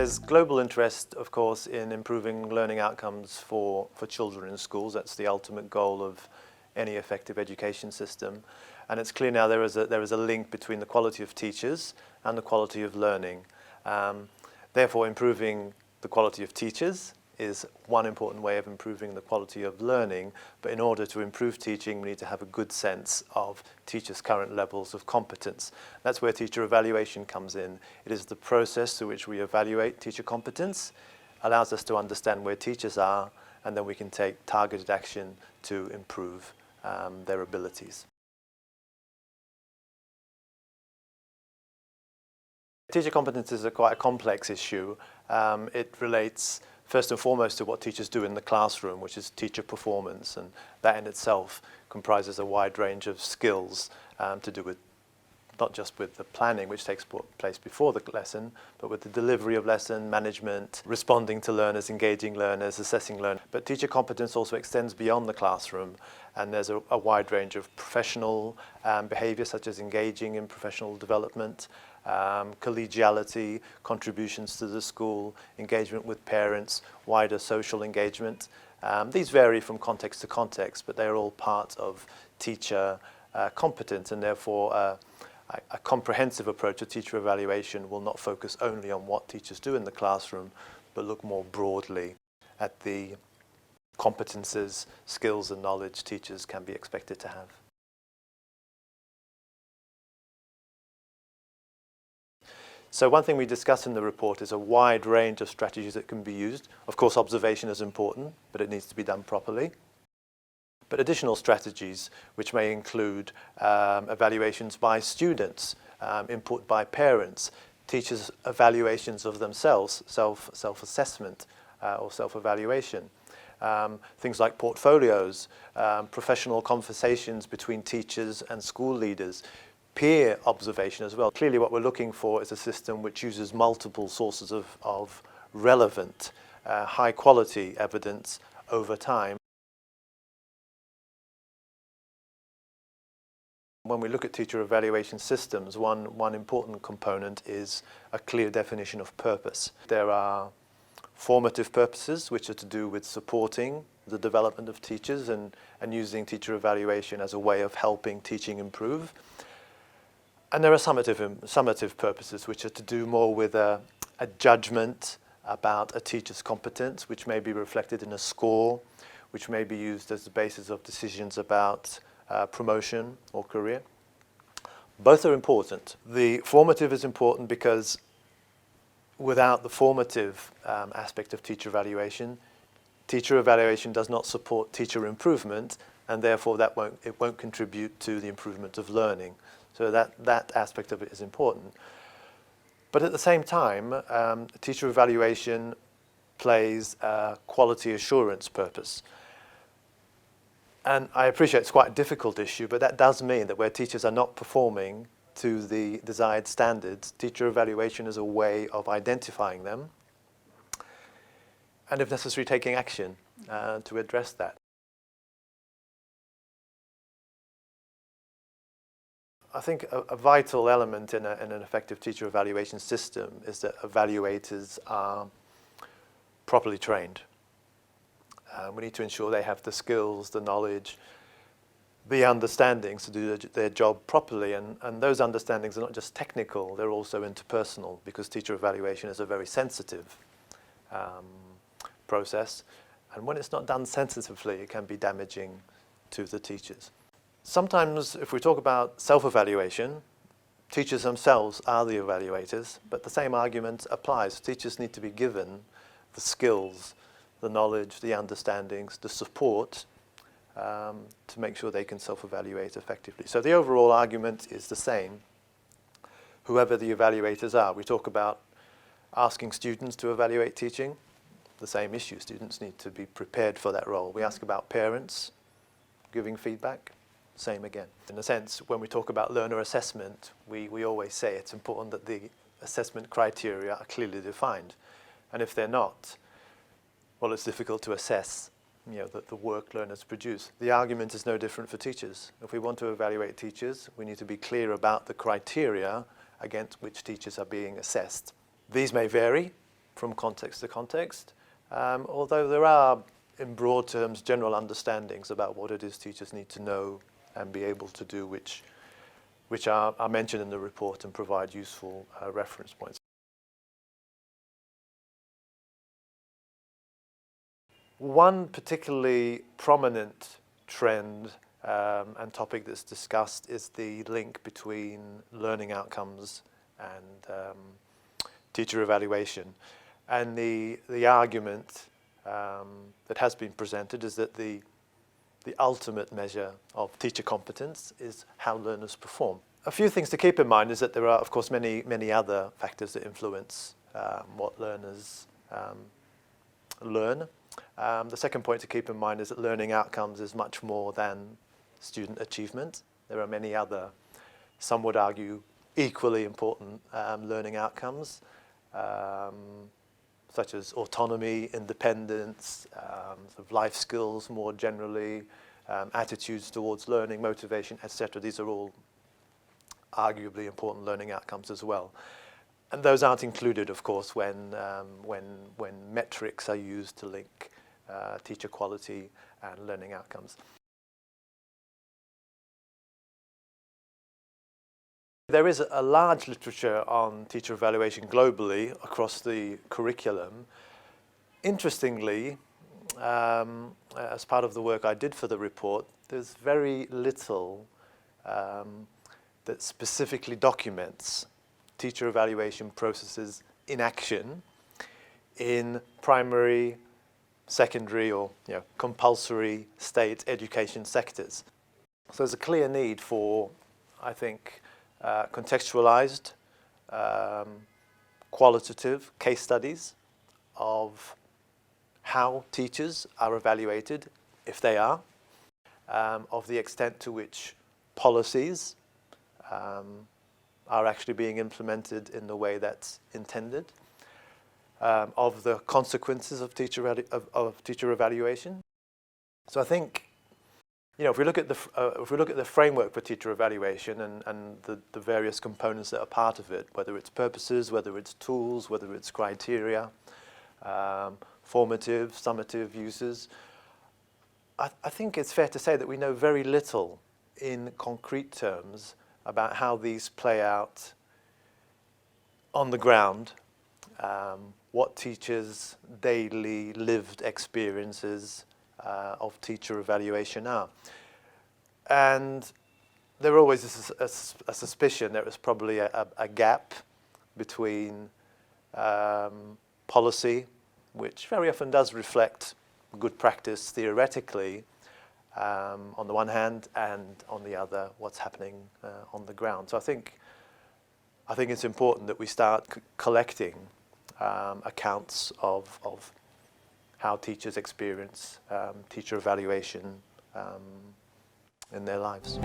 There's global interest, of course, in improving learning outcomes for children in schools. That's the ultimate goal of any effective education system. And it's clear now there is a link between the quality of teachers and the quality of learning. Therefore, improving the quality of teachers is one important way of improving the quality of learning. But in order to improve teaching, we need to have a good sense of teachers' current levels of competence. That's where teacher evaluation comes in. It is the process through which we evaluate teacher competence, allows us to understand where teachers are, and then we can take targeted action to improve their abilities. Teacher competence is quite a complex issue. It relates first and foremost to what teachers do in the classroom, which is teacher performance, and that in itself comprises a wide range of skills to do with not just with the planning, which takes place before the lesson, but with the delivery of lesson, management, responding to learners, engaging learners, assessing learners. But teacher competence also extends beyond the classroom, and there's a wide range of professional behavior, such as engaging in professional development, collegiality, contributions to the school, engagement with parents, wider social engagement. These vary from context to context, but they're all part of teacher competence, and therefore a comprehensive approach to teacher evaluation will not focus only on what teachers do in the classroom, but look more broadly at the competences, skills and knowledge teachers can be expected to have. So one thing we discuss in the report is a wide range of strategies that can be used. Of course, observation is important, but it needs to be done properly. But additional strategies, which may include evaluations by students, input by parents, teachers' evaluations of themselves, self-assessment or self-evaluation, things like portfolios, professional conversations between teachers and school leaders, peer observation as well. Clearly what we're looking for is a system which uses multiple sources of relevant, high-quality evidence over time. When we look at teacher evaluation systems, one important component is a clear definition of purpose. There are formative purposes, which are to do with supporting the development of teachers and using teacher evaluation as a way of helping teaching improve. And there are summative purposes, which are to do more with a judgment about a teacher's competence, which may be reflected in a score, which may be used as the basis of decisions about promotion or career. Both are important. The formative is important because without the formative aspect of teacher evaluation does not support teacher improvement, and therefore it won't contribute to the improvement of learning. So that aspect of it is important. But at the same time, teacher evaluation plays a quality assurance purpose. And I appreciate it's quite a difficult issue, but that does mean that where teachers are not performing to the desired standards, teacher evaluation is a way of identifying them and, if necessary, taking action to address that. I think a vital element in an effective teacher evaluation system is that evaluators are properly trained. We need to ensure they have the skills, the knowledge, the understandings to do their job properly. And those understandings are not just technical, they're also interpersonal, because teacher evaluation is a very sensitive process. And when it's not done sensitively, it can be damaging to the teachers. Sometimes, if we talk about self-evaluation, teachers themselves are the evaluators, but the same argument applies. Teachers need to be given the skills, the knowledge, the understandings, the support to make sure they can self-evaluate effectively. So the overall argument is the same, whoever the evaluators are. We talk about asking students to evaluate teaching, the same issue. Students need to be prepared for that role. We ask about parents giving feedback, same again. In a sense, when we talk about learner assessment, we always say it's important that the assessment criteria are clearly defined. And if they're not, well, it's difficult to assess the work learners produce. The argument is no different for teachers. If we want to evaluate teachers, we need to be clear about the criteria against which teachers are being assessed. These may vary from context to context, although there are, in broad terms, general understandings about what it is teachers need to know and be able to do, which are mentioned in the report and provide useful reference points. One particularly prominent trend and topic that's discussed is the link between learning outcomes and teacher evaluation. And the argument that has been presented is that the ultimate measure of teacher competence is how learners perform. A few things to keep in mind is that there are, of course, many other factors that influence what learners learn. The second point to keep in mind is that learning outcomes is much more than student achievement. There are many other, some would argue, equally important learning outcomes, such as autonomy, independence, sort of life skills more generally, attitudes towards learning, motivation, etc. These are all arguably important learning outcomes as well. And those aren't included, of course, when metrics are used to link teacher quality and learning outcomes. There is a large literature on teacher evaluation globally across the curriculum. Interestingly, as part of the work I did for the report, there's very little that specifically documents teacher evaluation processes in action in primary, secondary, or compulsory state education sectors. So there's a clear need for, I think, contextualized, qualitative case studies of how teachers are evaluated, if they are, of the extent to which policies are actually being implemented in the way that's intended, of the consequences of teacher evaluation. So I think, if we look at the framework for teacher evaluation and the various components that are part of it, whether it's purposes, whether it's tools, whether it's criteria, formative, summative uses, I think it's fair to say that we know very little in concrete terms about how these play out on the ground, what teachers' daily lived experiences of teacher evaluation are. And there always is a suspicion there is probably a gap between policy, which very often does reflect good practice theoretically, on the one hand, and on the other, what's happening on the ground. So I think it's important that we start collecting accounts of how teachers experience teacher evaluation in their lives.